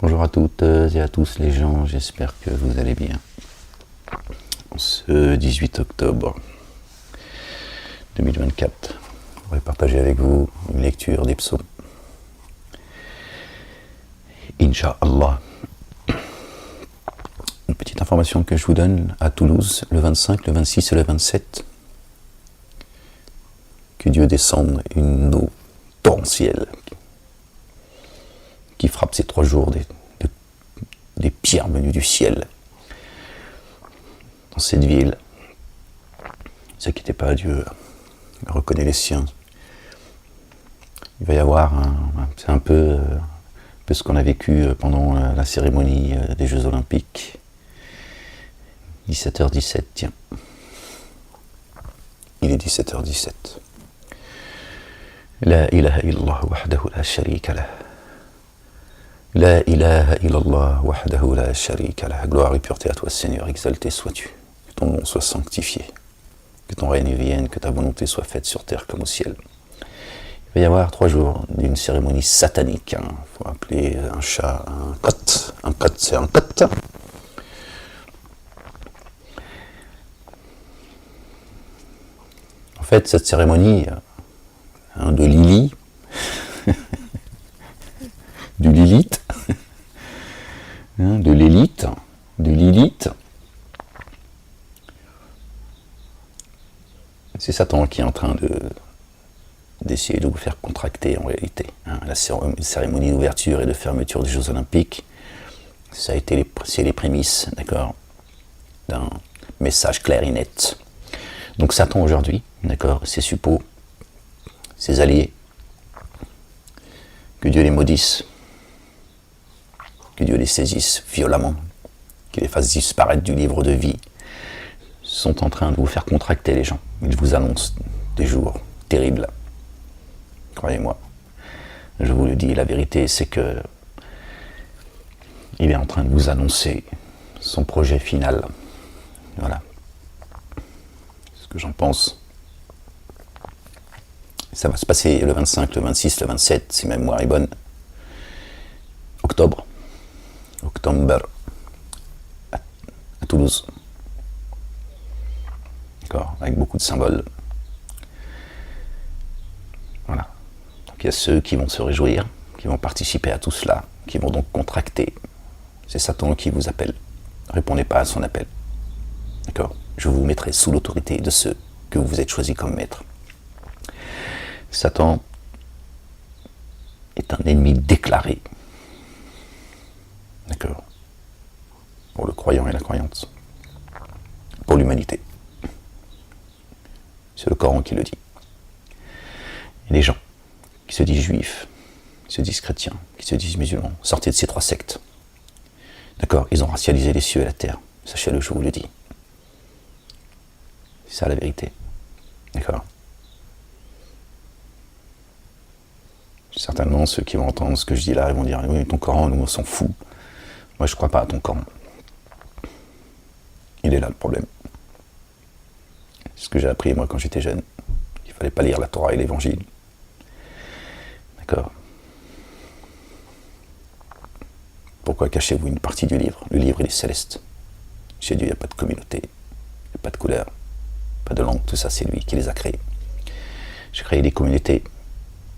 Bonjour à toutes et à tous les gens, j'espère que vous allez bien. Ce 18 octobre 2024, je vais partager avec vous une lecture des psaumes. Inch'Allah. Une petite information que je vous donne à Toulouse, le 25, le 26 et le 27. Que Dieu descende une eau torrentielle qui frappe ces 3 jours des pierres venues du ciel dans cette ville. Ne vous inquiétez pas, Dieu reconnaît les siens. Il va y avoir c'est un peu ce qu'on a vécu pendant la cérémonie des Jeux Olympiques. 17h17, tiens. Il est 17h17. La ilaha illallah wahdahu la sharika lah. La ilaha illallah wahdahu la sharika lah. Gloire et pureté à toi, Seigneur, exalté sois-tu. Que ton nom soit sanctifié. Que ton règne vienne, que ta volonté soit faite sur terre comme au ciel. Il va y avoir 3 jours d'une cérémonie satanique. Il faut appeler un chat un cotte. Un cotte, c'est un cotte. En fait, cette cérémonie de Lily, du Lilith, de l'élite, de Lilith, c'est Satan qui est en train d'essayer de vous faire contracter en réalité. La cérémonie d'ouverture et de fermeture des Jeux Olympiques, c'est les prémices, d'accord, d'un message clair et net. Donc Satan aujourd'hui, d'accord, ses suppôts, ses alliés, que Dieu les maudisse, que Dieu les saisisse violemment, qu'il les fasse disparaître du livre de vie, sont en train de vous faire contracter les gens. Ils vous annoncent des jours terribles. Croyez-moi, je vous le dis, la vérité c'est que il est en train de vous annoncer son projet final. Voilà. Ce que j'en pense. Ça va se passer le 25, le 26, le 27, si ma mémoire est bonne. Octobre, à Toulouse. D'accord, avec beaucoup de symboles. Voilà. Donc il y a ceux qui vont se réjouir, qui vont participer à tout cela, qui vont donc contracter. C'est Satan qui vous appelle. Ne répondez pas à son appel. D'accord ? Je vous mettrai sous l'autorité de ceux que vous êtes choisis comme maîtres. Satan est un ennemi déclaré. D'accord ? Pour le croyant et la croyante. Pour l'humanité. C'est le Coran qui le dit. Et les gens qui se disent juifs, qui se disent chrétiens, qui se disent musulmans, sortez de ces 3 sectes. D'accord ? Ils ont racialisé les cieux et la terre. Sachez-le, je vous le dis. C'est ça la vérité. D'accord ? Certainement, ceux qui vont entendre ce que je dis là, ils vont dire « Oui, ton Coran, nous, on s'en fout. Moi, je ne crois pas à ton Coran. » Il est là le problème. C'est ce que j'ai appris, moi, quand j'étais jeune. Il ne fallait pas lire la Torah et l'Évangile. D'accord ? Pourquoi cachez-vous une partie du livre ? Le livre, il est céleste. Chez Dieu, il n'y a pas de communauté, il n'y a pas de couleur, pas de langue, tout ça, c'est lui qui les a créés. J'ai créé des communautés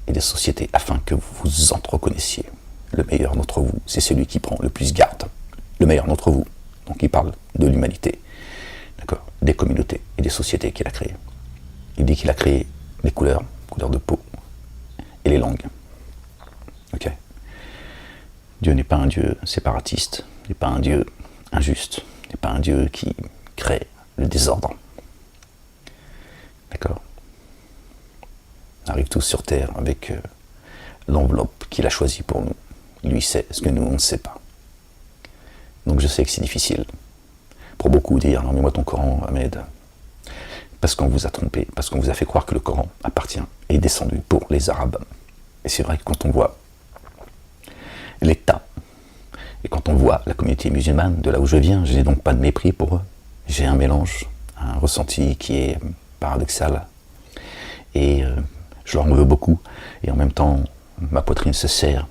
et des sociétés afin que vous vous entreconnaissiez. Le meilleur d'entre vous, c'est celui qui prend le plus garde. Le meilleur d'entre vous. Donc il parle de l'humanité. D'accord ? Des communautés et des sociétés qu'il a créées. Il dit qu'il a créé les couleurs de peau et les langues. Ok ? Dieu n'est pas un Dieu séparatiste, n'est pas un Dieu injuste, n'est pas un Dieu qui crée le désordre. D'accord ? On arrive tous sur Terre avec l'enveloppe qu'il a choisie pour nous. Lui sait ce que nous, on ne sait pas. Donc je sais que c'est difficile. Pour beaucoup dire, non mais moi ton Coran, Ahmed, parce qu'on vous a trompé, parce qu'on vous a fait croire que le Coran appartient et est descendu pour les Arabes. Et c'est vrai que quand on voit l'État, et quand on voit la communauté musulmane, de là où je viens, je n'ai donc pas de mépris pour eux. J'ai un mélange, un ressenti qui est paradoxal. Et je leur en veux beaucoup. Et en même temps, ma poitrine se serre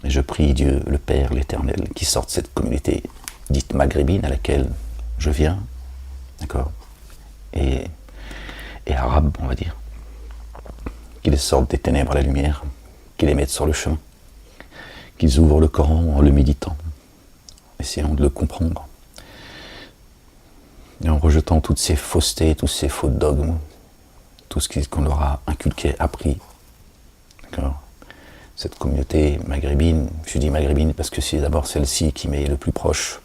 Et je prie Dieu, le Père, l'Éternel, qui sorte cette communauté dite maghrébine à laquelle je viens, d'accord, et arabe, on va dire, qu'ils sortent des ténèbres à la lumière, qu'ils les mettent sur le chemin, qu'ils ouvrent le Coran en le méditant, essayant de le comprendre, et en rejetant toutes ces faussetés, tous ces faux dogmes, tout ce qu'on leur a inculqué, appris, d'accord. Cette communauté maghrébine, je dis maghrébine parce que c'est d'abord celle-ci qui m'est le plus proche.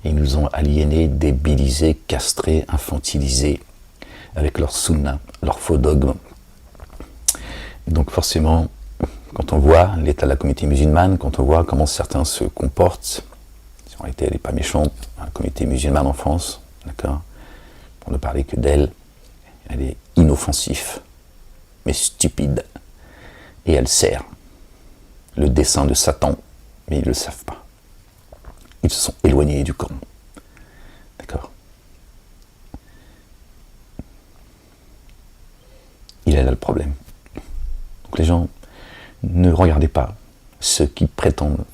Ils nous ont aliénés, débilisés, castrés, infantilisés, avec leur sunna, leur faux dogmes. Donc forcément, quand on voit l'état de la communauté musulmane, quand on voit comment certains se comportent, en réalité elle n'est pas méchante, la communauté musulmane en France, d'accord, pour ne parler que d'elle, elle est inoffensive, mais stupide, et elle sert le dessein de Satan, mais ils ne le savent pas. Ils se sont éloignés du Coran. D'accord. Il est là le problème. Donc les gens, ne regardez pas ceux qui prétendent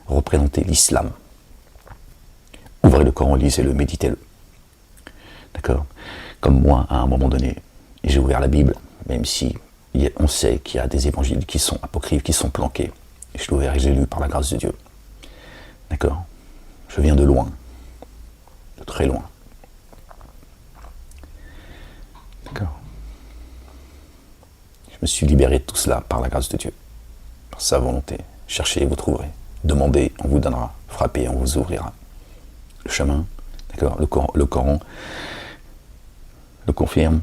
représenter l'islam. Ouvrez le Coran, lisez-le, méditez-le. D'accord. Comme moi, à un moment donné, j'ai ouvert la Bible, même si on sait qu'il y a des évangiles qui sont apocryphes, qui sont planqués. Et je l'ai ouvert et je l'ai lu par la grâce de Dieu. D'accord. Je viens de loin, de très loin. D'accord. Je me suis libéré de tout cela par la grâce de Dieu, par sa volonté. Cherchez et vous trouverez. Demandez, on vous donnera. Frappez, on vous ouvrira. Le chemin, d'accord, le Coran le confirme,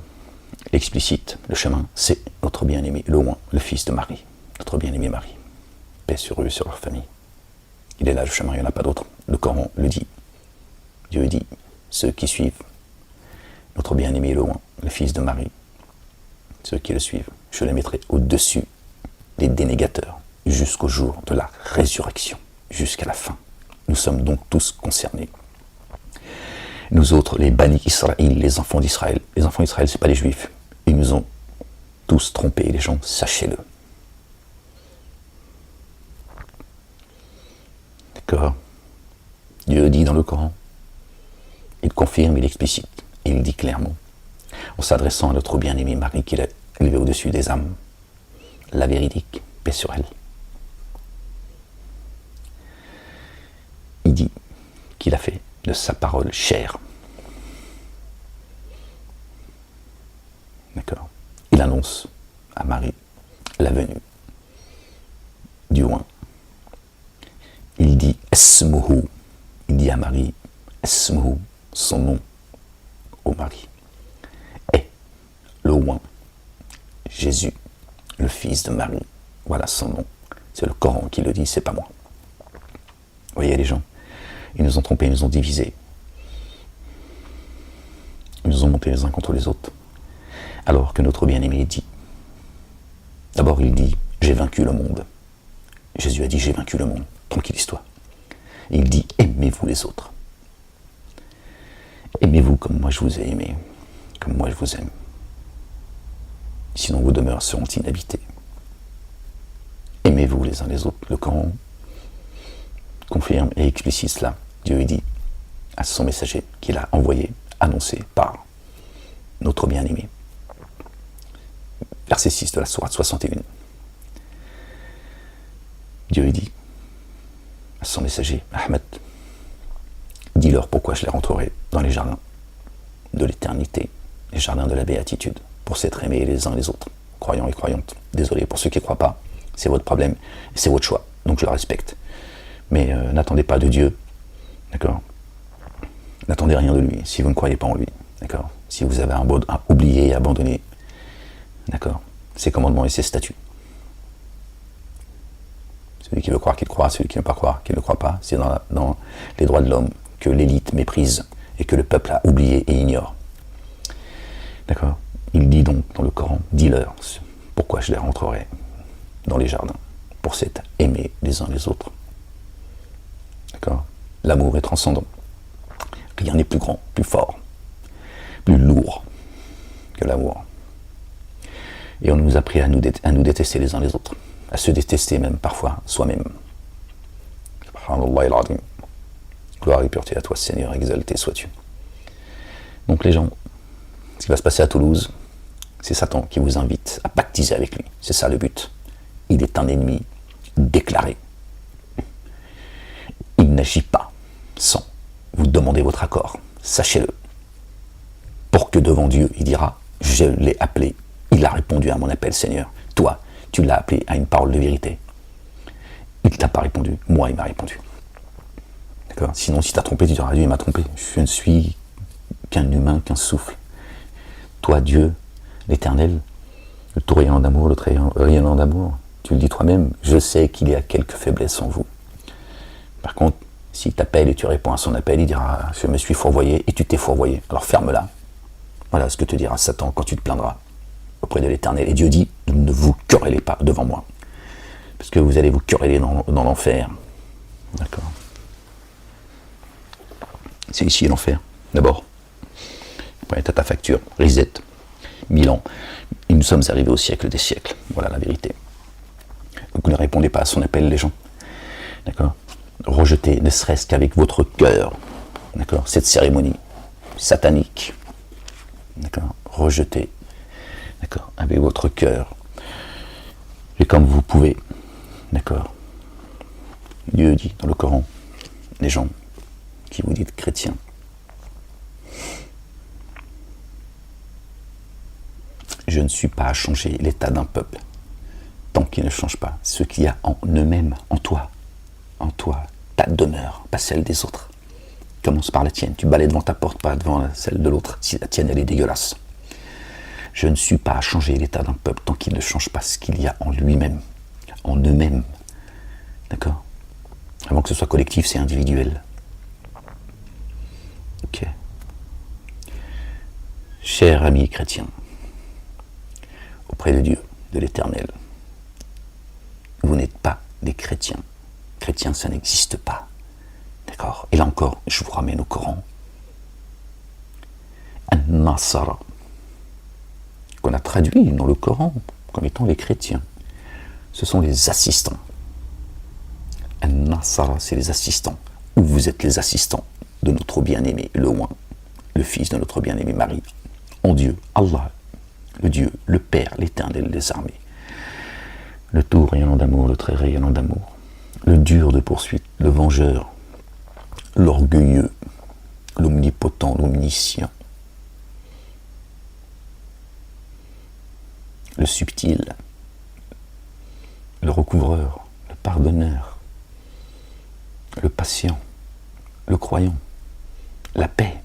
l'explicite. Le chemin, c'est notre bien-aimé, le loin, le fils de Marie, notre bien-aimé Marie. Paix sur eux, sur leur famille. Il est là le chemin, il n'y en a pas d'autre. Le Coran le dit. Dieu dit, ceux qui suivent notre bien-aimé le loin, le fils de Marie, ceux qui le suivent, je les mettrai au-dessus des dénégateurs jusqu'au jour de la résurrection, jusqu'à la fin. Nous sommes donc tous concernés. Nous autres, les Bani Israël, les enfants d'Israël. Les enfants d'Israël, ce n'est pas les Juifs. Ils nous ont tous trompés, les gens, sachez-le. D'accord. Dieu dit dans le Coran, il confirme, il explicite, il dit clairement, en s'adressant à notre bien-aimée Marie qu'il a élevée au-dessus des âmes, la véridique, paix sur elle. Il dit qu'il a fait de sa parole chère. D'accord. Il annonce à Marie la venue du oint. Il dit Esmuhu. Il dit à Marie Esmuhu, son nom au mari. Et le oint, Jésus, le fils de Marie. Voilà son nom. C'est le Coran qui le dit, c'est pas moi. Vous voyez les gens, ils nous ont trompés, ils nous ont divisés. Ils nous ont montés les uns contre les autres. Alors que notre bien-aimé dit, d'abord il dit, j'ai vaincu le monde. Jésus a dit, j'ai vaincu le monde. Tranquillise-toi. Et il dit, aimez-vous les autres. Aimez-vous comme moi je vous ai aimé, comme moi je vous aime. Sinon vos demeures seront inhabitées. Aimez-vous les uns les autres. Le Coran confirme et explicite cela. Dieu dit à son messager qu'il a envoyé, annoncé par notre bien-aimé. Verset 6 de la sourate 61. Dieu dit à son messager, Ahmed, dis-leur pourquoi je les rentrerai dans les jardins de l'éternité, les jardins de la béatitude, pour s'être aimés les uns les autres, croyants et croyantes. Désolé pour ceux qui ne croient pas, c'est votre problème, c'est votre choix, donc je le respecte. Mais n'attendez pas de Dieu, d'accord? N'attendez rien de lui, si vous ne croyez pas en lui, d'accord? Si vous avez oublié et abandonné, d'accord, ses commandements et ses statuts. Celui qui veut croire qu'il croit, celui qui ne veut pas croire qu'il ne croit pas, c'est dans les droits de l'homme que l'élite méprise et que le peuple a oublié et ignore. D'accord? Il dit donc dans le Coran, dis-leur pourquoi je les rentrerai dans les jardins, pour s'être aimés les uns les autres. D'accord? L'amour est transcendant. Rien n'est plus grand, plus fort, plus lourd que l'amour. Et on nous a appris à nous détester les uns les autres, à se détester même parfois soi-même. Subhanallah al-Azim. Gloire et pureté à toi, Seigneur, exalté sois-tu. Donc les gens, ce qui va se passer à Toulouse, c'est Satan qui vous invite à pactiser avec lui. C'est ça le but. Il est un ennemi déclaré. Il n'agit pas sans vous demander votre accord. Sachez-le. Pour que devant Dieu, il dira, je l'ai appelé, il a répondu à mon appel, Seigneur. Toi, tu l'as appelé à une parole de vérité. Il ne t'a pas répondu, moi il m'a répondu. D'accord ? Sinon, si tu as trompé, tu diras, Dieu il m'a trompé. Je ne suis qu'un humain, qu'un souffle. Toi, Dieu, l'Éternel, le tout rayonnant d'amour, le très rayonnant d'amour, tu le dis toi-même, je sais qu'il y a quelques faiblesses en vous. Par contre, s'il t'appelle et tu réponds à son appel, il dira, je me suis fourvoyé et tu t'es fourvoyé. Alors ferme-la. Voilà ce que te dira Satan quand tu te plaindras auprès de l'Éternel. Et Dieu dit, ne vous querellez pas devant moi. Parce que vous allez vous quereller dans l'enfer. D'accord ? C'est ici l'enfer, d'abord. Après, tu as ta facture, reset, 1000 ans. Et nous sommes arrivés au siècle des siècles. Voilà la vérité. Donc ne répondez pas à son appel, les gens. D'accord ? Rejetez, ne serait-ce qu'avec votre cœur, d'accord, cette cérémonie satanique. D'accord ? Rejetez, d'accord, avec votre cœur. Et comme vous pouvez. D'accord ? Dieu dit dans le Coran, les gens qui vous dites chrétiens, je ne suis pas à changer l'état d'un peuple tant qu'il ne change pas ce qu'il y a en eux-mêmes, en toi, ta demeure, pas celle des autres. Commence par la tienne, tu balais devant ta porte, pas devant celle de l'autre, si la tienne elle est dégueulasse. Je ne suis pas à changer l'état d'un peuple tant qu'il ne change pas ce qu'il y a en lui-même, en eux-mêmes. D'accord ? Avant que ce soit collectif, c'est individuel. Ok. Chers amis chrétiens, auprès de Dieu, de l'Éternel, vous n'êtes pas des chrétiens. Chrétiens, ça n'existe pas. D'accord ? Et là encore, je vous ramène au Coran. An-Nasara, qu'on a traduit dans le Coran comme étant les chrétiens. Ce sont les assistants. An-Nasara, c'est les assistants. Ou vous êtes les assistants de notre bien-aimé, le Oint, le fils de notre bien-aimé Marie. En Dieu, Allah, le Dieu, le Père, l'Éternel des armées. Le tout rayonnant d'amour, le très rayonnant d'amour. Le dur de poursuite, le vengeur, l'orgueilleux, l'omnipotent, l'omniscient. Le subtil, le recouvreur, le pardonneur, le patient, le croyant, la paix.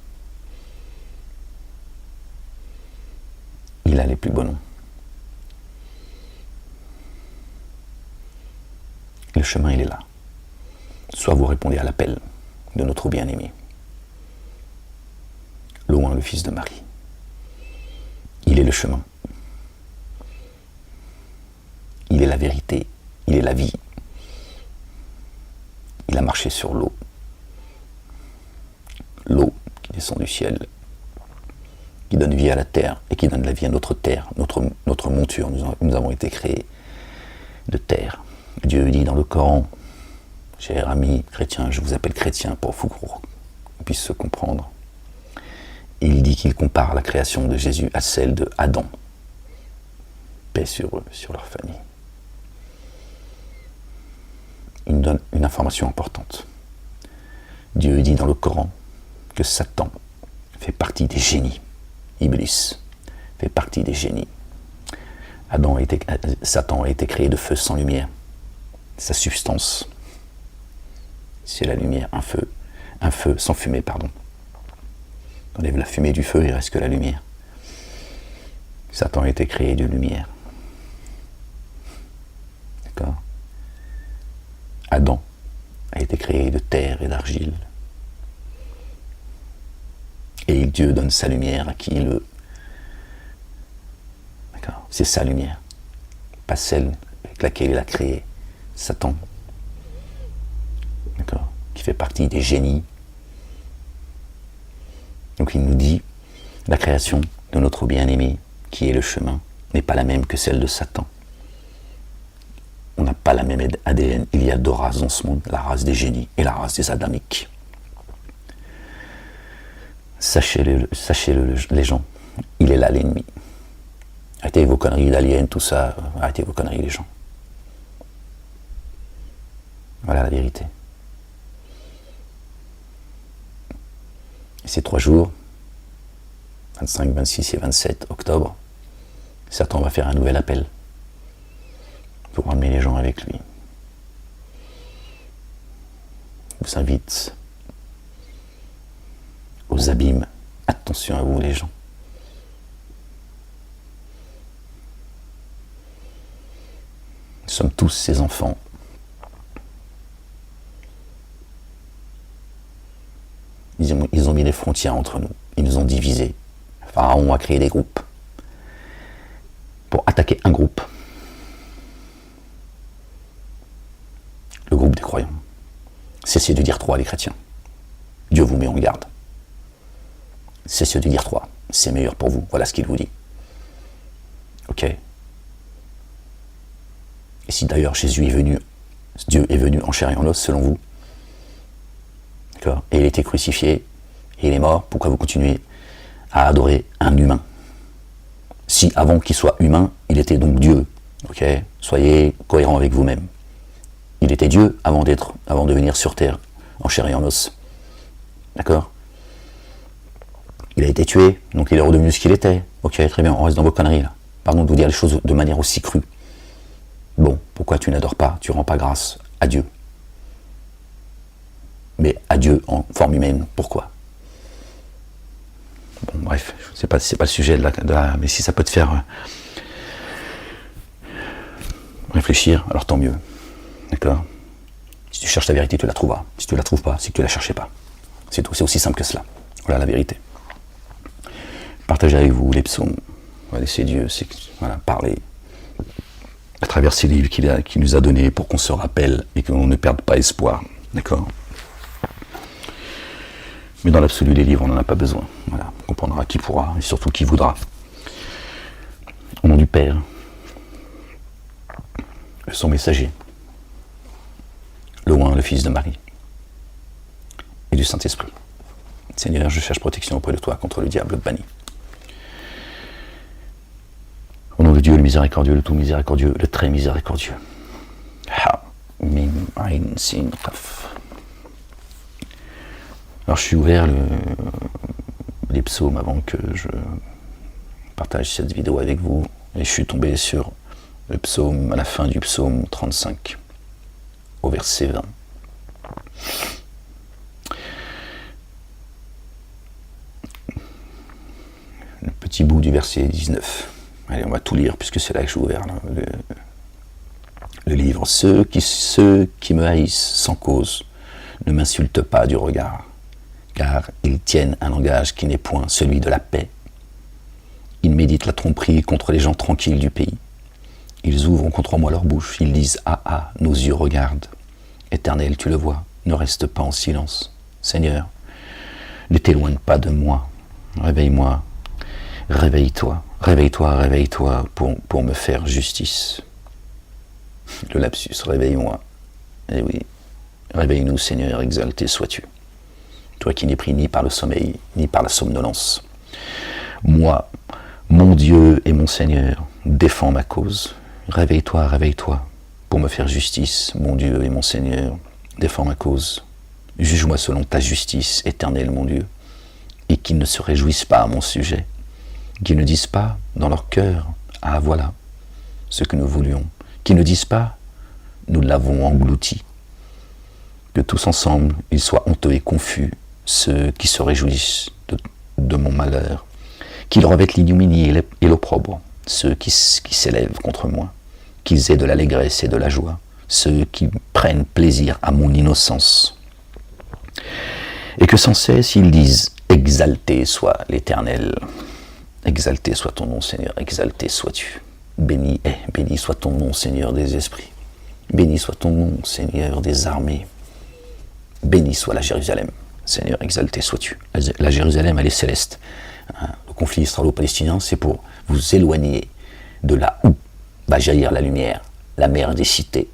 Il a les plus beaux noms. Le chemin, il est là. Soit vous répondez à l'appel de notre bien-aimé, le Oint, le fils de Marie. Il est le chemin. Il est la vérité. Il est la vie. Il a marché sur l'eau. L'eau qui descend du ciel, qui donne vie à la terre et qui donne la vie à notre terre, notre monture. Nous avons été créés de terre. Dieu dit dans le Coran, chers amis chrétiens, je vous appelle chrétien pour qu'on puisse se comprendre. Il dit qu'il compare la création de Jésus à celle de Adam. Paix sur eux, sur leur famille. Il nous donne une information importante. Dieu dit dans le Coran que Satan fait partie des génies. Iblis fait partie des génies. Satan a été créé de feu sans lumière. Sa substance, c'est la lumière, un feu sans fumée, pardon. On enlève la fumée du feu, il ne reste que la lumière. Satan a été créé de lumière. D'accord ? Adam a été créé de terre et d'argile. Et Dieu donne sa lumière à qui il veut. D'accord ? C'est sa lumière, pas celle avec laquelle il a créé Satan. D'accord ? Qui fait partie des génies. Donc il nous dit, la création de notre bien-aimé, qui est le chemin, n'est pas la même que celle de Satan. On n'a pas la même ADN. Il y a deux races dans ce monde, la race des génies et la race des adamiques. Sachez-le, les gens, il est là l'ennemi. Arrêtez vos conneries d'aliens, tout ça, arrêtez vos conneries les gens. Voilà la vérité. Et ces 3 jours, 25, 26 et 27 octobre, Satan va faire un nouvel appel pour emmener les gens avec lui. Il vous invite aux abîmes. Attention à vous les gens. Nous sommes tous ses enfants. Ils ont mis des frontières entre nous. Ils nous ont divisés. Pharaon a créé des groupes pour attaquer un groupe. Le groupe des croyants. Cessez de dire 3 les chrétiens. Dieu vous met en garde. Cessez de dire 3. C'est meilleur pour vous. Voilà ce qu'il vous dit. Ok. Et si d'ailleurs Jésus est venu, Dieu est venu en chair et en os selon vous, d'accord, et il a été crucifié, et il est mort, pourquoi vous continuez à adorer un humain? Si avant qu'il soit humain, il était donc Dieu, ok? Soyez cohérents avec vous-même. Il était Dieu avant de venir sur terre, en chair et en os. D'accord? Il a été tué, donc il est redevenu ce qu'il était. Ok, très bien, on reste dans vos conneries là. Pardon de vous dire les choses de manière aussi crue. Bon, pourquoi tu n'adores pas, tu ne rends pas grâce à Dieu? Mais à Dieu en forme humaine, pourquoi? Bon, bref, c'est pas le sujet de la, mais si ça peut te faire réfléchir, alors tant mieux. D'accord? Si tu cherches la vérité, tu la trouveras. Si tu la trouves pas, c'est que tu la cherchais pas. C'est tout, c'est aussi simple que cela. Voilà la vérité. Partagez avec vous les psaumes. On va laisser Dieu parler à travers ces livres qu'il nous a donnés pour qu'on se rappelle et qu'on ne perde pas espoir. D'accord? Mais dans l'absolu, les livres, on n'en a pas besoin. Voilà. On comprendra qui pourra et surtout qui voudra. Au nom du Père, son messager, le Oint, le Fils de Marie, et du Saint-Esprit. Seigneur, je cherche protection auprès de toi contre le diable banni. Au nom de Dieu, le miséricordieux, le tout miséricordieux, le très miséricordieux. Ha, mim, ain, sin, qaf. Alors je suis ouvert les psaumes avant que je partage cette vidéo avec vous, et je suis tombé sur le psaume, à la fin du psaume 35, au verset 20. Le petit bout du verset 19. Allez, on va tout lire, puisque c'est là que je suis ouvert, le livre. Ceux qui me haïssent sans cause ne m'insultent pas du regard, car ils tiennent un langage qui n'est point celui de la paix. Ils méditent la tromperie contre les gens tranquilles du pays. Ils ouvrent contre moi leur bouche, ils disent « Ah, ah, nos yeux regardent. Éternel, tu le vois, ne reste pas en silence. Seigneur, ne t'éloigne pas de moi. Réveille-moi, réveille-toi, réveille-toi, réveille-toi pour me faire justice. » Le lapsus, réveille-moi. Eh oui, réveille-nous, Seigneur, exalté sois-tu. Toi qui n'es pris ni par le sommeil, ni par la somnolence. Moi, mon Dieu et mon Seigneur, défends ma cause. Réveille-toi, réveille-toi, pour me faire justice, mon Dieu et mon Seigneur, défends ma cause. Juge-moi selon ta justice, éternel mon Dieu, et qu'ils ne se réjouissent pas à mon sujet, qu'ils ne disent pas dans leur cœur, ah voilà, ce que nous voulions, qu'ils ne disent pas, nous l'avons englouti, que tous ensemble, ils soient honteux et confus, ceux qui se réjouissent de mon malheur, qu'ils revêtent l'ignominie et l'opprobre, ceux qui s'élèvent contre moi, qu'ils aient de l'allégresse et de la joie, ceux qui prennent plaisir à mon innocence. Et que sans cesse ils disent, exalté soit l'Éternel, exalté soit ton nom Seigneur, exalté sois-tu, béni soit ton nom Seigneur des esprits, béni soit ton nom Seigneur des armées, béni soit la Jérusalem, Seigneur exalté sois-tu. La Jérusalem elle est céleste. Le conflit israélo-palestinien c'est pour vous éloigner de là où va jaillir la lumière, la mère des cités,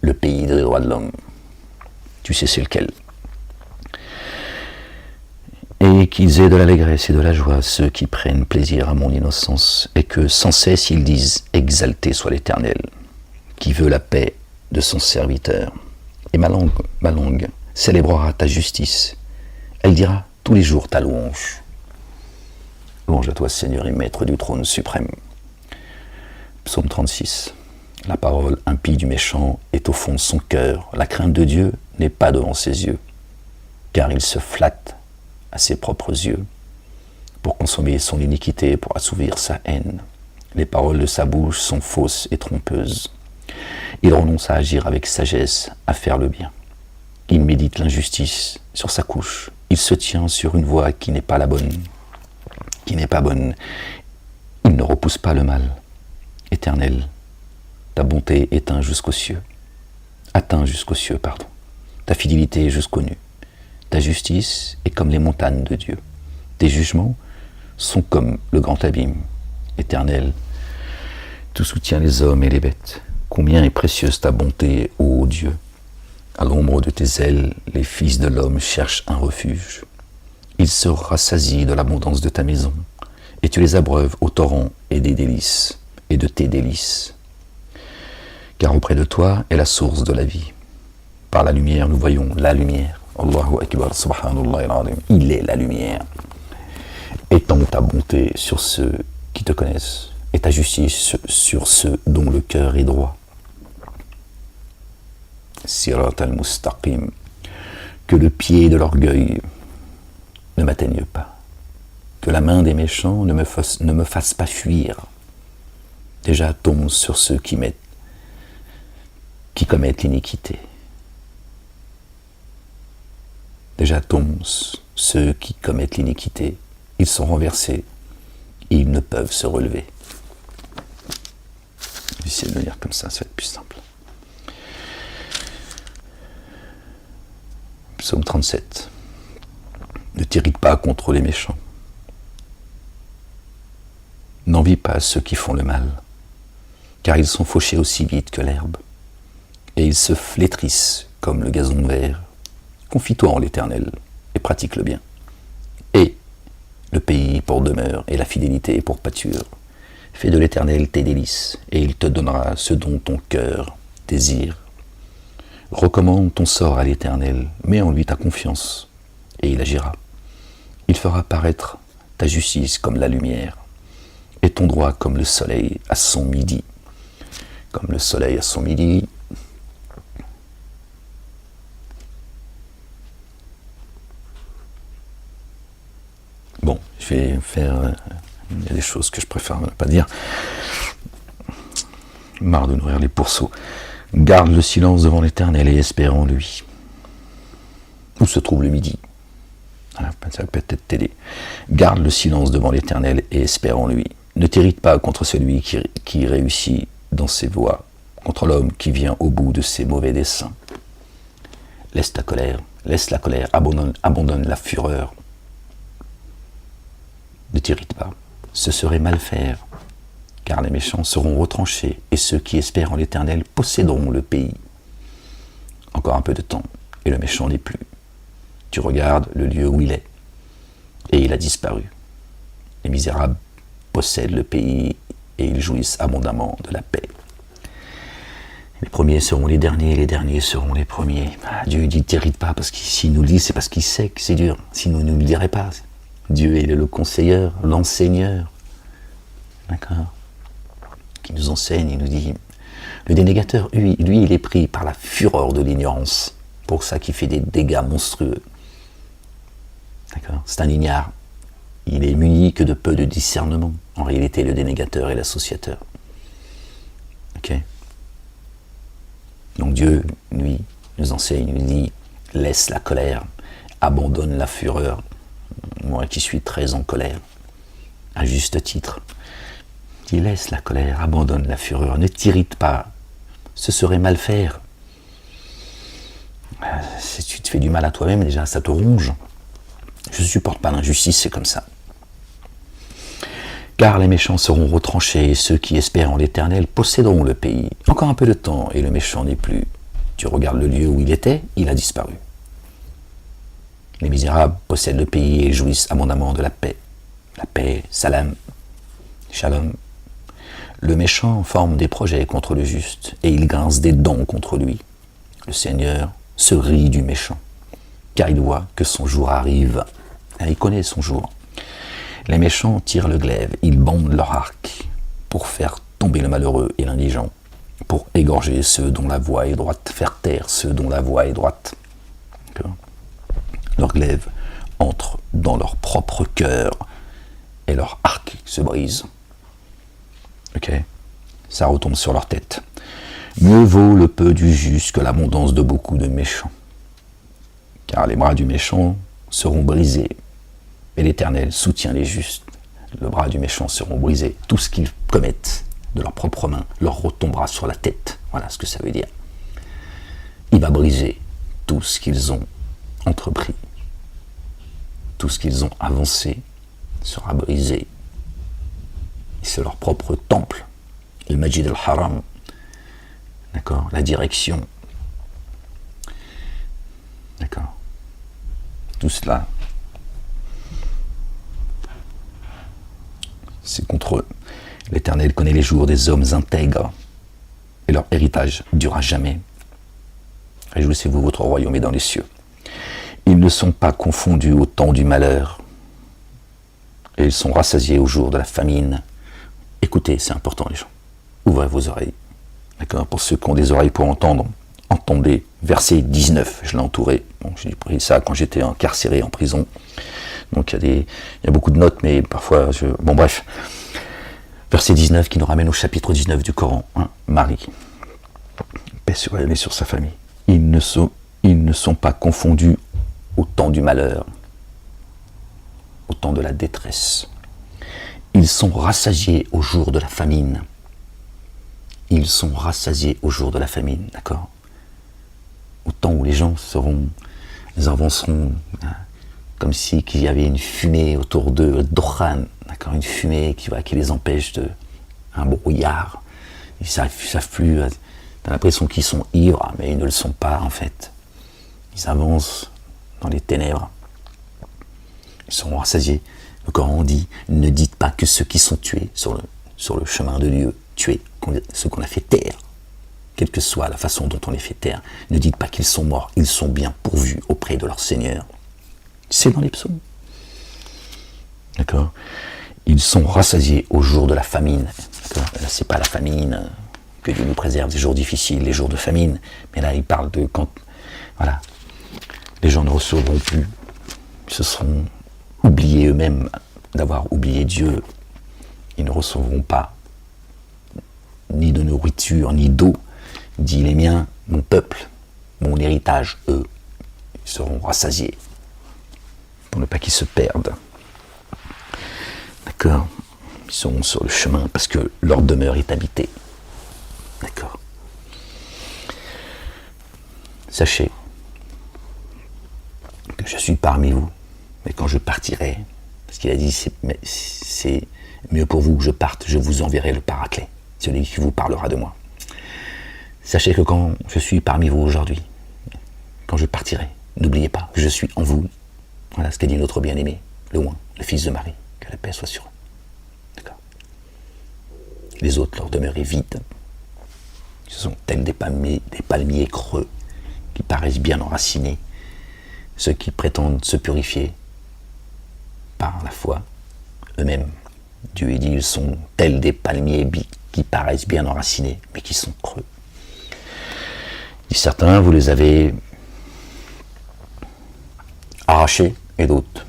le pays des droits de l'homme. Tu sais c'est lequel. Et qu'ils aient de l'allégresse et de la joie, ceux qui prennent plaisir à mon innocence, et que sans cesse ils disent « Exalté soit l'Éternel, qui veut la paix de son serviteur. » Et ma langue célébrera ta justice. Elle dira tous les jours ta louange. Louange à toi, Seigneur et Maître du trône suprême. Psaume 36. La parole impie du méchant est au fond de son cœur. La crainte de Dieu n'est pas devant ses yeux, car il se flatte à ses propres yeux pour consommer son iniquité, pour assouvir sa haine. Les paroles de sa bouche sont fausses et trompeuses. Il renonce à agir avec sagesse, à faire le bien. Il médite l'injustice sur sa couche. Il se tient sur une voie qui n'est pas la bonne, qui n'est pas bonne. Il ne repousse pas le mal. Éternel, ta bonté atteint jusqu'aux cieux. Ta fidélité jusqu'aux nues. Ta justice est comme les montagnes de Dieu. Tes jugements sont comme le grand abîme. Éternel, tu soutiens les hommes et les bêtes. Combien est précieuse ta bonté, ô Dieu. À l'ombre de tes ailes, les fils de l'homme cherchent un refuge. Ils se rassasient de l'abondance de ta maison, et tu les abreuves au torrent et des délices, et de tes délices. Car auprès de toi est la source de la vie. Par la lumière, nous voyons la lumière. Allahu Akbar, subhanallah al-azim. Il est la lumière. Étends ta bonté sur ceux qui te connaissent, et ta justice sur ceux dont le cœur est droit. Sirat al-Mustaqim. Que le pied de l'orgueil ne m'atteigne pas. Que la main des méchants ne me fasse pas fuir. Déjà tombe sur ceux qui commettent l'iniquité. Déjà tombent ceux qui commettent l'iniquité. Ils sont renversés et ils ne peuvent se relever. Je vais essayer de le lire comme ça va être plus simple. Psaume 37. Ne t'irrite pas contre les méchants. N'envie pas ceux qui font le mal, car ils sont fauchés aussi vite que l'herbe, et ils se flétrissent comme le gazon vert. Confie-toi en l'Éternel et pratique le bien. Et le pays pour demeure et la fidélité pour pâture. Fais de l'Éternel tes délices, et il te donnera ce dont ton cœur désire. Recommande ton sort à l'Éternel, mets en lui ta confiance, et il agira. Il fera paraître ta justice comme la lumière, et ton droit comme le soleil à son midi. Comme le soleil à son midi. Bon, je vais faire... il y a des choses que je préfère ne pas dire. Marre de nourrir les pourceaux. Garde le silence devant l'Éternel et espère en lui. Où se trouve le midi? Ça va peut-être t'aider. Garde le silence devant l'Éternel et espère en lui. Ne t'irrite pas contre celui qui réussit dans ses voies, contre l'homme qui vient au bout de ses mauvais desseins. Laisse la colère, abandonne la fureur. Ne t'irrite pas, ce serait mal faire, car les méchants seront retranchés, et ceux qui espèrent en l'Éternel posséderont le pays. Encore un peu de temps, et le méchant n'est plus. Tu regardes le lieu où il est, et il a disparu. Les misérables possèdent le pays, et ils jouissent abondamment de la paix. Les premiers seront les derniers seront les premiers. Dieu dit, ne t'irrite pas, parce que s'il nous le dit, c'est parce qu'il sait que c'est dur. Sinon, il ne nous le dirait pas. Dieu, il est le conseilleur, l'enseigneur. D'accord? Qui nous enseigne, il nous dit... Le dénégateur, lui, il est pris par la fureur de l'ignorance. Pour ça qu'il fait des dégâts monstrueux. D'accord? C'est un ignare. Il est muni que de peu de discernement. En réalité, le dénégateur est l'associateur. Ok? Donc Dieu, lui, nous enseigne, nous dit, laisse la colère, abandonne la fureur. Moi qui suis très en colère, à juste titre. Il laisse la colère, abandonne la fureur, ne t'irrite pas, ce serait mal faire. Si tu te fais du mal à toi-même, déjà ça te ronge. Je ne supporte pas l'injustice, c'est comme ça. Car les méchants seront retranchés, et ceux qui espèrent en l'Éternel posséderont le pays. Encore un peu de temps, et le méchant n'est plus. Tu regardes le lieu où il était, il a disparu. Les misérables possèdent le pays et jouissent abondamment de la paix. La paix, salam, shalom. Le méchant forme des projets contre le juste, et il grince des dents contre lui. Le Seigneur se rit du méchant, car il voit que son jour arrive. Il connaît son jour. Les méchants tirent le glaive, ils bandent leur arc pour faire tomber le malheureux et l'indigent, pour égorger ceux dont la voie est droite, faire taire ceux dont la voie est droite. Leur glaive entre dans leur propre cœur et leur arc se brise. Ok, ça retombe sur leur tête. Mieux vaut le peu du juste que l'abondance de beaucoup de méchants. Car les bras du méchant seront brisés, et l'Éternel soutient les justes. Le bras du méchant seront brisés. Tout ce qu'ils commettent de leurs propres mains leur retombera sur la tête. Voilà ce que ça veut dire. Il va briser tout ce qu'ils ont entrepris. Tout ce qu'ils ont avancé sera brisé. C'est leur propre temple. Le Majid al-Haram. D'accord, la direction. D'accord. Tout cela, c'est contre eux. L'Éternel connaît les jours des hommes intègres, et leur héritage durera jamais. Réjouissez-vous, votre royaume est dans les cieux. Ils ne sont pas confondus au temps du malheur, et ils sont rassasiés au jour de la famine. Écoutez, c'est important les gens. Ouvrez vos oreilles. D'accord. Pour ceux qui ont des oreilles pour entendre, entendez verset 19, je l'ai entouré. Bon, j'ai pris ça quand j'étais incarcéré en prison. Donc il y a beaucoup de notes, mais parfois, bon bref. Verset 19 qui nous ramène au chapitre 19 du Coran. Hein, Marie, paix sur elle et sur sa famille. Ils ne sont pas confondus au temps du malheur, au temps de la détresse. Ils sont rassasiés au jour de la famine. Ils sont rassasiés au jour de la famine, d'accord? Au temps où les gens ils avanceront comme si qu'il y avait une fumée autour d'eux, Dokhan, d'accord, une fumée qui les empêche un brouillard. Ils savent plus. T'as l'impression qu'ils sont ivres, mais ils ne le sont pas en fait. Ils avancent dans les ténèbres. Ils seront rassasiés. Le Coran dit, ne dites pas que ceux qui sont tués sur le chemin de Dieu, tués, ceux qu'on a fait taire, quelle que soit la façon dont on les fait taire, ne dites pas qu'ils sont morts, ils sont bien pourvus auprès de leur Seigneur. C'est dans les psaumes. D'accord? Ils sont rassasiés au jour de la famine. D'accord? Là, c'est pas la famine, que Dieu nous préserve des jours difficiles, les jours de famine, mais là, il parle de quand, voilà, les gens ne recevront plus, ils se seront oubliés eux-mêmes d'avoir oublié Dieu, ils ne recevront pas ni de nourriture, ni d'eau, dit les miens, mon peuple, mon héritage, eux, ils seront rassasiés, pour ne pas qu'ils se perdent. D'accord? Ils seront sur le chemin, parce que leur demeure est habitée. D'accord? Sachez que je suis parmi vous, mais quand je partirai, parce qu'il a dit, c'est mieux pour vous que je parte, je vous enverrai le Paraclet, celui qui vous parlera de moi. Sachez que quand je suis parmi vous aujourd'hui, quand je partirai, n'oubliez pas que je suis en vous. Voilà ce qu'a dit notre bien-aimé, le Oint, le fils de Marie, que la paix soit sur eux. D'accord. Les autres, leur demeure est vide. Ce sont tels des palmiers creux qui paraissent bien enracinés. Ceux qui prétendent se purifier par la foi eux-mêmes. Dieu dit, ils sont tels des palmiers qui paraissent bien enracinés, mais qui sont creux. Et certains, vous les avez arrachés, et d'autres,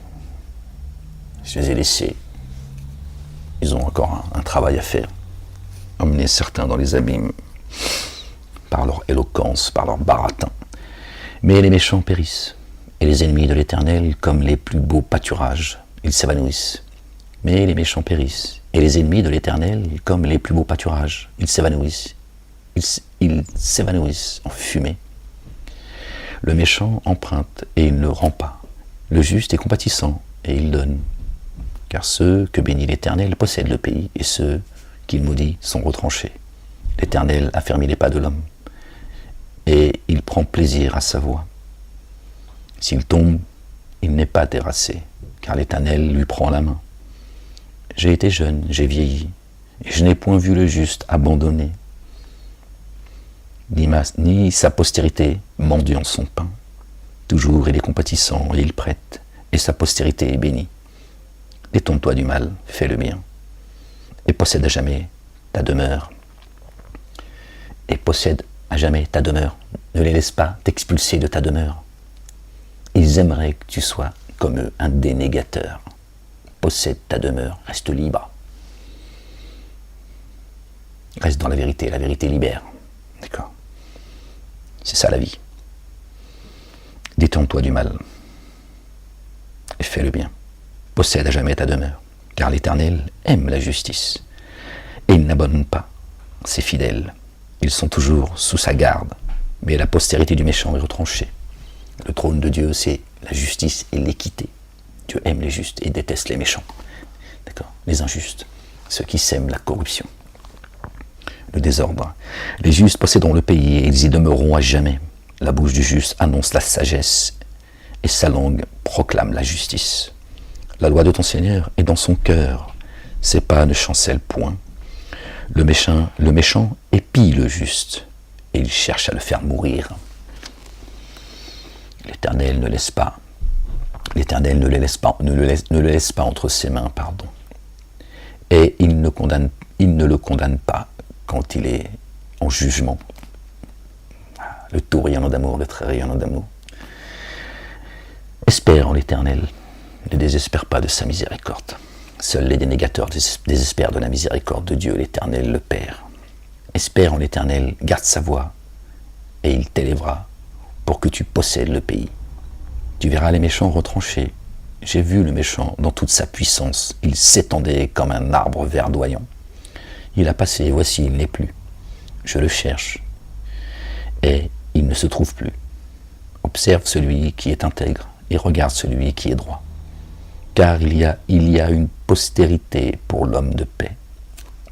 je les ai laissés. Ils ont encore un travail à faire. Emmener certains dans les abîmes par leur éloquence, par leur baratin. Mais les méchants périssent, et les ennemis de l'Éternel, comme les plus beaux pâturages, ils s'évanouissent. Mais les méchants périssent, et les ennemis de l'Éternel, comme les plus beaux pâturages, ils s'évanouissent. Ils s'évanouissent en fumée. Le méchant emprunte et il ne rend pas. Le juste est compatissant et il donne. car ceux que bénit l'Éternel possèdent le pays, et ceux qu'il maudit sont retranchés. L'Éternel affermit les pas de l'homme, et il prend plaisir à sa voix. S'il tombe, il n'est pas terrassé, car l'Éternel lui prend la main. J'ai été jeune, j'ai vieilli, et je n'ai point vu le juste abandonné, ni sa postérité mendiant son pain. Toujours il est compatissant et il prête, et sa postérité est bénie. Détourne-toi du mal, fais le bien, et possède à jamais ta demeure. Et possède à jamais ta demeure. Ne les laisse pas t'expulser de ta demeure. Ils aimeraient que tu sois comme eux, un dénégateur. Possède ta demeure, reste libre. Reste dans la vérité libère. D'accord ? C'est ça la vie. Détourne-toi du mal et fais le bien. Possède à jamais ta demeure, car l'Éternel aime la justice et il n'abandonne pas ses fidèles. Ils sont toujours sous sa garde, mais la postérité du méchant est retranchée. Le trône de Dieu, c'est la justice et l'équité. Dieu aime les justes et déteste les méchants. D'accord ? Les injustes, ceux qui sèment la corruption, le désordre. Les justes posséderont le pays et ils y demeureront à jamais. La bouche du juste annonce la sagesse et sa langue proclame la justice. La loi de ton Seigneur est dans son cœur, ses pas ne chancellent point. Le méchant épie le juste et il cherche à le faire mourir. L'Éternel ne laisse pas. L'Éternel ne le laisse pas entre ses mains, Et il ne le condamne pas quand il est en jugement. Le tout rayonnant d'amour, le très rayonnant d'amour. Espère en l'Éternel, ne désespère pas de sa miséricorde. Seuls les dénégateurs désespèrent de la miséricorde de Dieu, l'Éternel, le Père. Espère en l'Éternel, garde sa voix, et il t'élèvera pour que tu possèdes le pays. Tu verras les méchants retranchés. J'ai vu le méchant dans toute sa puissance. Il s'étendait comme un arbre verdoyant. Il a passé, et voici, il n'est plus. Je le cherche, et il ne se trouve plus. Observe celui qui est intègre, et regarde celui qui est droit. Car il y a une postérité pour l'homme de paix.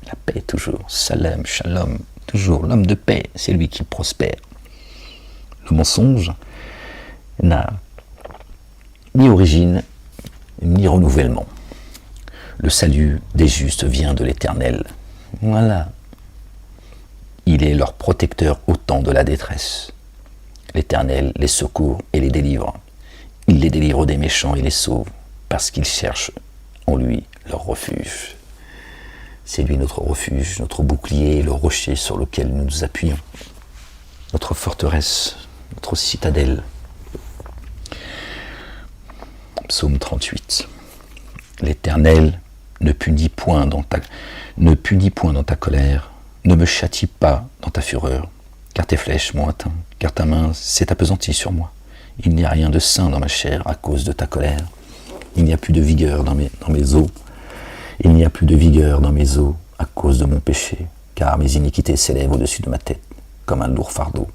La paix toujours, salam, shalom, toujours l'homme de paix, c'est lui qui prospère. Le mensonge n'a ni origine, ni renouvellement. Le salut des justes vient de l'Éternel. Voilà. Il est leur protecteur au temps de la détresse. L'Éternel les secourt et les délivre. Il les délivre des méchants et les sauve, parce qu'ils cherchent en lui leur refuge. C'est lui notre refuge, notre bouclier, le rocher sur lequel nous nous appuyons. Notre forteresse, notre citadelle. Psaume 38. L'Éternel ne punit point dans ta colère, ne me châtie pas dans ta fureur, car tes flèches m'ont atteint, car ta main s'est appesantie sur moi. Il n'y a rien de sain dans ma chair à cause de ta colère. Il n'y a plus de vigueur dans mes os. Il n'y a plus de vigueur dans mes os à cause de mon péché, car mes iniquités s'élèvent au-dessus de ma tête, comme un lourd fardeau.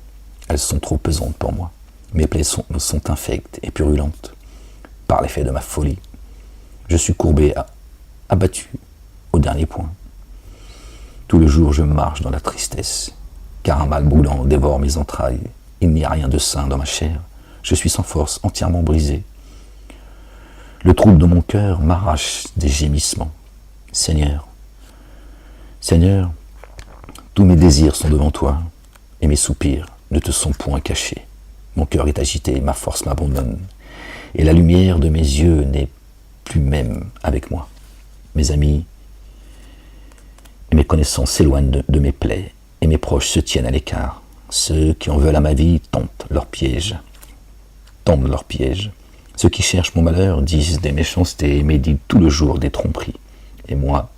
Elles sont trop pesantes pour moi. Mes plaies sont infectes et purulentes, par l'effet de ma folie. Je suis courbé, abattu au dernier point. Tout le jour je marche dans la tristesse, car un mal brûlant dévore mes entrailles. Il n'y a rien de sain dans ma chair. Je suis sans force, entièrement brisé. Le trouble de mon cœur m'arrache des gémissements. Seigneur, tous mes désirs sont devant toi, et mes soupirs ne te sont point cachés. Mon cœur est agité, ma force m'abandonne, et la lumière de mes yeux n'est plus même avec moi. Mes amis et mes connaissances s'éloignent de mes plaies, et mes proches se tiennent à l'écart. Ceux qui en veulent à ma vie tendent leurs pièges. Ceux qui cherchent mon malheur disent des méchancetés et méditent tout le jour des tromperies. Et moi,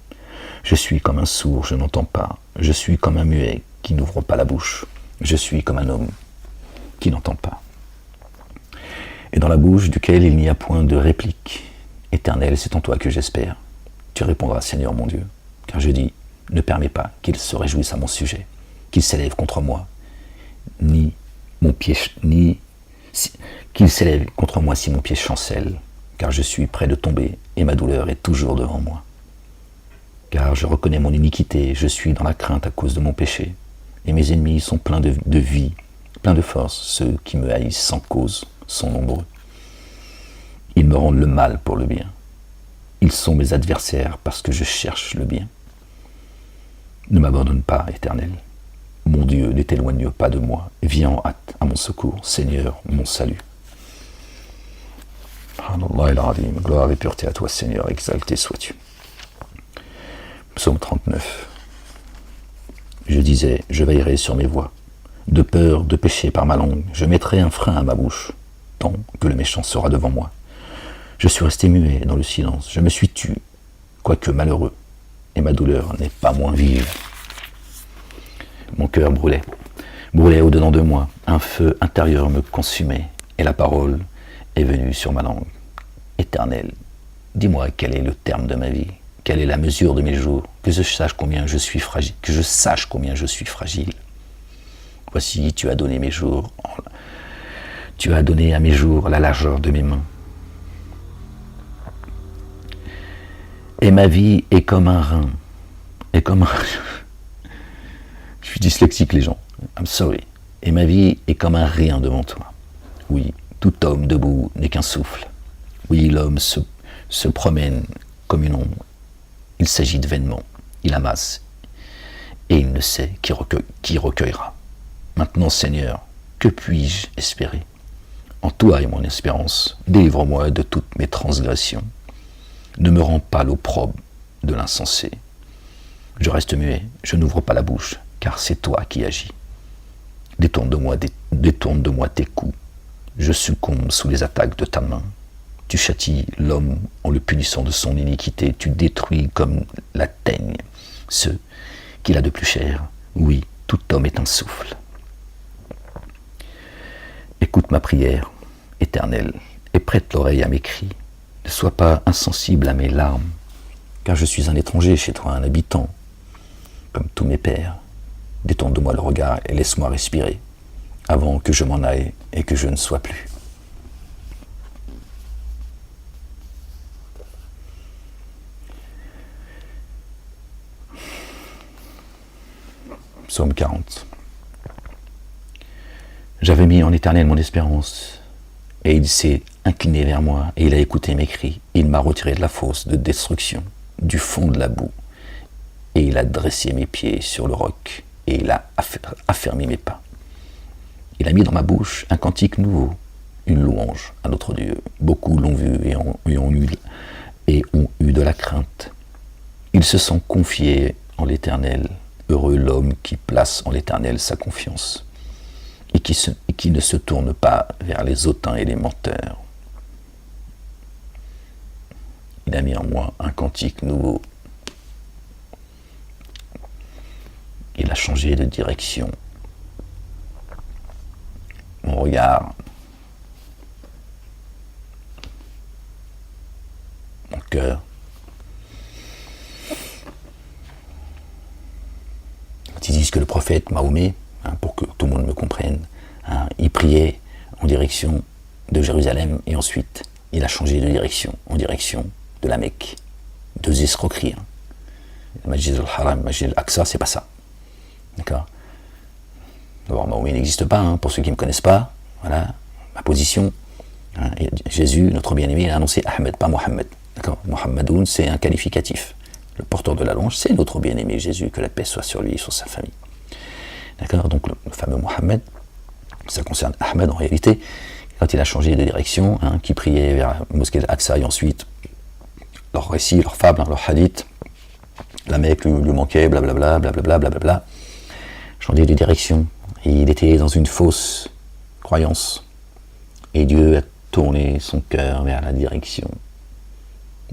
je suis comme un sourd, je n'entends pas. Je suis comme un muet qui n'ouvre pas la bouche. Je suis comme un homme qui n'entend pas. Et dans la bouche duquel il n'y a point de réplique. Éternel, c'est en toi que j'espère. Tu répondras, Seigneur mon Dieu. Car je dis, ne permets pas qu'il se réjouisse à mon sujet, qu'il s'élève contre moi, qu'il s'élève contre moi si mon pied chancelle, car je suis près de tomber et ma douleur est toujours devant moi. Car je reconnais mon iniquité, je suis dans la crainte à cause de mon péché, et mes ennemis sont pleins de vie, pleins de force, ceux qui me haïssent sans cause sont nombreux. Ils me rendent le mal pour le bien. Ils sont mes adversaires parce que je cherche le bien. Ne m'abandonne pas, Éternel. Mon Dieu, ne t'éloigne pas de moi. Viens en hâte à mon secours, Seigneur, mon salut. Subhanallah al-Azim, gloire et pureté à toi, Seigneur, exalté sois-tu. Psaume 39. Je disais, je veillerai sur mes voies. De peur de pécher par ma langue, je mettrai un frein à ma bouche, tant que le méchant sera devant moi. Je suis resté muet dans le silence, je me suis tu, quoique malheureux, et ma douleur n'est pas moins vive. Mon cœur brûlait au-dedans de moi, un feu intérieur me consumait, et la parole est venue sur ma langue. Éternel, dis-moi quel est le terme de ma vie, quelle est la mesure de mes jours, que je sache combien je suis fragile, Voici, tu as donné à mes jours la largeur de mes mains. Et ma vie est comme un rein, Je suis dyslexique, les gens. I'm sorry. Et ma vie est comme un rien devant toi. Oui, tout homme debout n'est qu'un souffle. Oui, l'homme se promène comme une ombre. Il s'agite vainement. Il amasse. Et il ne sait qui recueillera. Maintenant, Seigneur, que puis-je espérer? En toi est mon espérance. Délivre-moi de toutes mes transgressions. Ne me rends pas l'opprobre de l'insensé. Je reste muet, je n'ouvre pas la bouche, car c'est toi qui agis. Détourne de moi tes coups. Je succombe sous les attaques de ta main. Tu châties l'homme en le punissant de son iniquité. Tu détruis comme la teigne ceux qu'il a de plus cher. Oui, tout homme est un souffle. Écoute ma prière, Éternel, et prête l'oreille à mes cris. Ne sois pas insensible à mes larmes, car je suis un étranger chez toi, un habitant, comme tous mes pères. Détourne de moi le regard et laisse-moi respirer, avant que je m'en aille et que je ne sois plus. Psaume 40. J'avais mis en Éternel mon espérance, et il s'est incliné vers moi, et il a écouté mes cris. Il m'a retiré de la fosse de destruction, du fond de la boue, et il a dressé mes pieds sur le roc, et il a affermi mes pas. Il a mis dans ma bouche un cantique nouveau, une louange à notre Dieu. Beaucoup l'ont vu et ont eu de la crainte. Ils se sont confiés en l'Éternel. Heureux l'homme qui place en l'Éternel sa confiance et qui ne se tourne pas vers les hautains et les menteurs. Il a mis en moi un cantique nouveau. Il a changé de direction. Mon regard, mon cœur, quand ils disent que le prophète Mahomet, pour que tout le monde me comprenne, il priait en direction de Jérusalem et ensuite il a changé de direction, en direction de la Mecque. Deux escroqueries. Masjid al-Haram, Masjid al-Aqsa, c'est pas ça. D'accord? D'abord, Mahomet n'existe pas, pour ceux qui ne me connaissent pas. Voilà ma position. Jésus, notre bien-aimé, il a annoncé Ahmed, pas Mohammed. D'accord? Mohammedoun, c'est un qualificatif. Le porteur de la louange, c'est notre bien-aimé Jésus, que la paix soit sur lui et sur sa famille. D'accord? Donc le fameux Mohammed, ça concerne Ahmed en réalité, quand il a changé de direction, qui priait vers la mosquée d'Al-Aqsa et ensuite leur récit, leur fable, leur hadith, la Mecque lui manquait, blablabla, blablabla, blablabla, changé de direction. Et il était dans une fausse croyance. Et Dieu a tourné son cœur vers la direction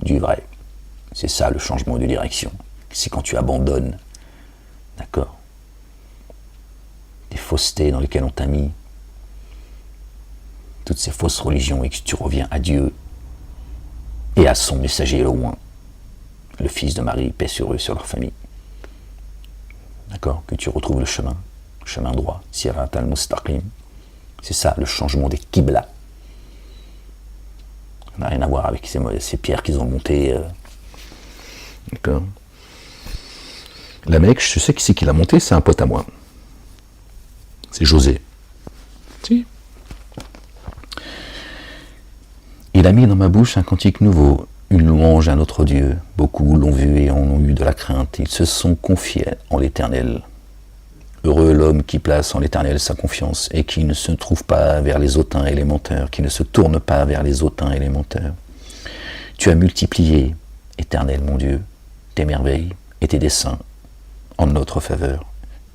du vrai. C'est ça le changement de direction. C'est quand tu abandonnes, d'accord, des faussetés dans lesquelles on t'a mis, toutes ces fausses religions, et que tu reviens à Dieu et à son messager le loin, le fils de Marie, paix sur eux, sur leur famille. D'accord? Que tu retrouves le chemin droit, Sirat al-Mustaqim. C'est ça le changement des Qibla. n'a rien à voir avec ces pierres qu'ils ont montées. D'accord. La Mecque, je sais qui c'est qui l'a montée, c'est un pote à moi. C'est José. Si. Il a mis dans ma bouche un cantique nouveau, une louange à notre Dieu. Beaucoup l'ont vu et en ont eu de la crainte. Ils se sont confiés en l'Éternel. Heureux l'homme qui place en l'Éternel sa confiance et qui ne se trouve pas vers les hautains et les menteurs, qui ne se tourne pas vers les hautains et les menteurs. Tu as multiplié, Éternel mon Dieu, tes merveilles et tes desseins en notre faveur.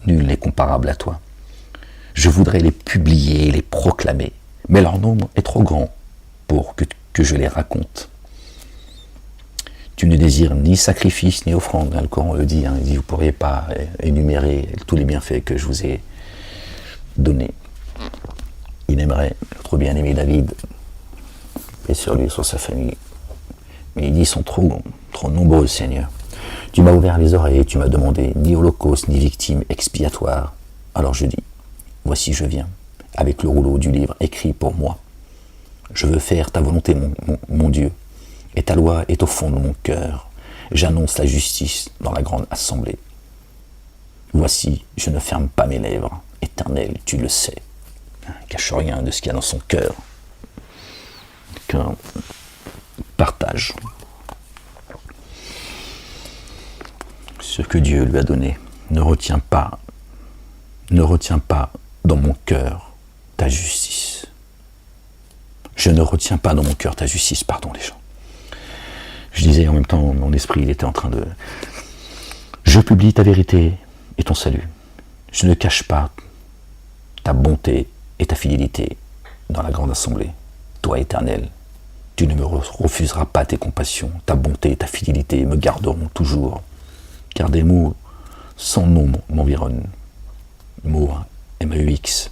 Nul n'est comparable à toi. Je voudrais les publier et les proclamer, mais leur nombre est trop grand pour que je les raconte. Tu ne désires ni sacrifice ni offrande, le Coran le dit, il dit vous ne pourriez pas énumérer tous les bienfaits que je vous ai donnés. Il aimerait notre bien-aimé David, et sur lui, sur sa famille, mais il dit ils sont trop nombreux, Seigneur. Tu m'as ouvert les oreilles, tu m'as demandé ni holocauste ni victime expiatoire. Alors je dis, voici je viens, avec le rouleau du livre écrit pour moi. Je veux faire ta volonté, mon Dieu, et ta loi est au fond de mon cœur. J'annonce la justice dans la grande assemblée. Voici, je ne ferme pas mes lèvres. Éternel, tu le sais. Il ne cache rien de ce qu'il y a dans son cœur. Qu'un partage ce que Dieu lui a donné. Ne retiens pas dans mon cœur ta justice. Je ne retiens pas dans mon cœur ta justice, pardon les gens. Je disais en même temps, mon esprit, il était en train de... Je publie ta vérité et ton salut. Je ne cache pas ta bonté et ta fidélité dans la grande assemblée. Toi, Éternel, tu ne me refuseras pas tes compassions. Ta bonté et ta fidélité me garderont toujours. Car des mots sans nom m'environnent. Mots M-A-U-X.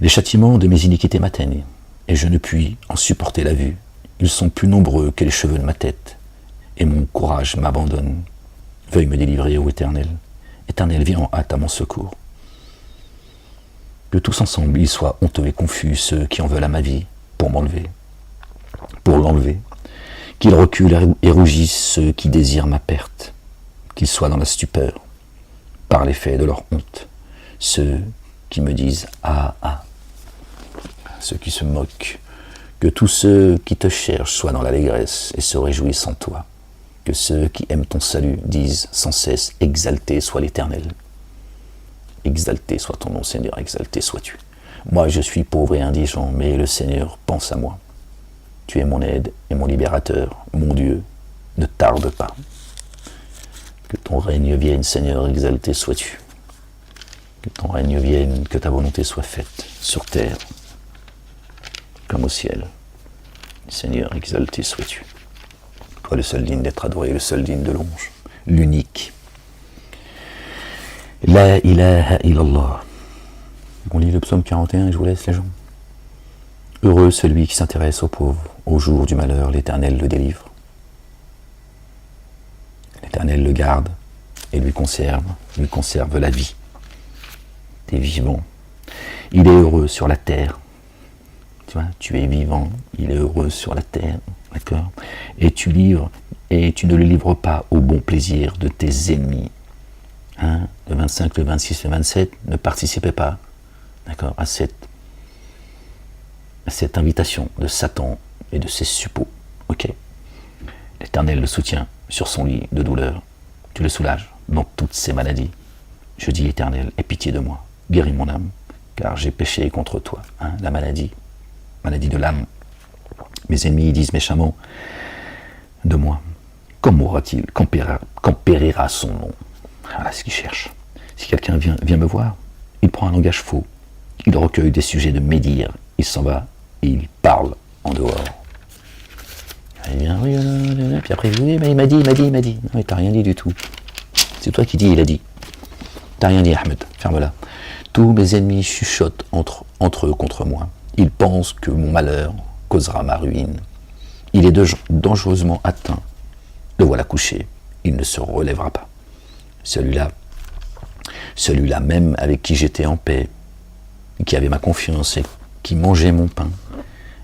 Les châtiments de mes iniquités m'atteignent, et je ne puis en supporter la vue. Ils sont plus nombreux que les cheveux de ma tête, et mon courage m'abandonne. Veuille me délivrer, ô Éternel. Éternel, viens en hâte à mon secours. Que tous ensemble, ils soient honteux et confus, ceux qui en veulent à ma vie, pour l'enlever. Qu'ils reculent et rougissent ceux qui désirent ma perte. Qu'ils soient dans la stupeur, par l'effet de leur honte. Ceux qui me disent « Ah, ah », ceux qui se moquent. Que tous ceux qui te cherchent soient dans l'allégresse et se réjouissent en toi. Que ceux qui aiment ton salut disent sans cesse « Exalté soit l'Éternel ». Exalté soit ton nom, Seigneur, exalté sois-tu. Moi, je suis pauvre et indigent, mais le Seigneur pense à moi. Tu es mon aide et mon libérateur, mon Dieu, ne tarde pas. Que ton règne vienne, Seigneur, exalté sois-tu. Que ton règne vienne, que ta volonté soit faite, sur terre, comme au ciel. Seigneur, exalté sois-tu. Toi, le seul digne d'être adoré, le seul digne de louange, l'unique. La ilaha illallah. On lit le psaume 41 et je vous laisse les gens. Heureux celui qui s'intéresse aux pauvres, au jour du malheur, l'Éternel le délivre. L'Éternel le garde et lui conserve la vie des vivants. Il est heureux sur la terre. Tu vois, tu es vivant, il est heureux sur la terre, d'accord ? Et tu ne le livres pas au bon plaisir de tes ennemis. Hein, le 25, le 26, le 27, ne participez pas, d'accord, à cette invitation de Satan et de ses suppôts, ok ? L'Éternel le soutient sur son lit de douleur. Tu le soulages dans toutes ses maladies. Je dis, Éternel, aie pitié de moi, guéris mon âme, car j'ai péché contre toi, hein, la maladie de l'âme. Mes ennemis disent méchamment de moi, quand mourra-t-il, quand périra son nom? Voilà ce qu'il cherche. Si quelqu'un vient me voir, il prend un langage faux, il recueille des sujets de médire, il s'en va et il parle en dehors. Il vient, oui, puis après, oui, mais il m'a dit. Non, mais t'as rien dit du tout. C'est toi qui dis, il a dit. T'as rien dit, Ahmed, ferme-la. Tous mes ennemis chuchotent entre eux contre moi. Ils pensent que mon malheur causera ma ruine. Il est dangereusement atteint. Le voilà couché. Il ne se relèvera pas. Celui-là même avec qui j'étais en paix, qui avait ma confiance et qui mangeait mon pain,